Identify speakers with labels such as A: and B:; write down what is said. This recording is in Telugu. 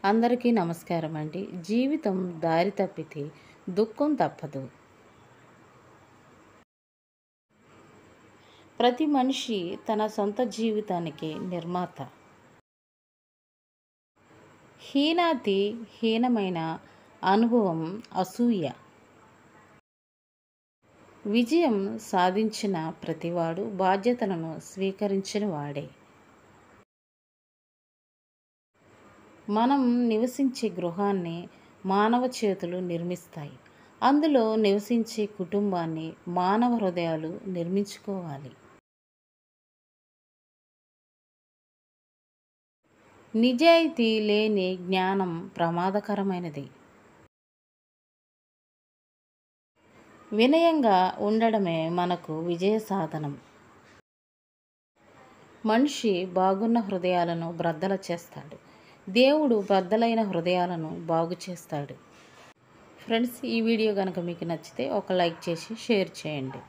A: అందరికీ నమస్కారం అండి. జీవితం దారి తప్పితే దుఃఖం తప్పదు. ప్రతి మనిషి తన సొంత జీవితానికి నిర్మాత. హీనమైన అనుభవం అసూయ. విజయం సాధించిన ప్రతివాడు బాధ్యతలను స్వీకరించిన వాడే. మనం నివసించే గృహాన్ని మానవ చేతులు నిర్మిస్తాయి. అందులో నివసించే కుటుంబాన్ని మానవ హృదయాలు నిర్మించుకోవాలి. నిజాయితీ లేని జ్ఞానం ప్రమాదకరమైనది. వినయంగా ఉండడమే మనకు విజయ సాధనం. మనిషి బాగున్న హృదయాలను బ్రద్దల చేస్తాడు. దేవుడు బద్దలైన హృదయాలను బాగు చేస్తాడు. ఫ్రెండ్స్, ఈ వీడియో కనుక మీకు నచ్చితే ఒక లైక్ చేసి షేర్ చేయండి.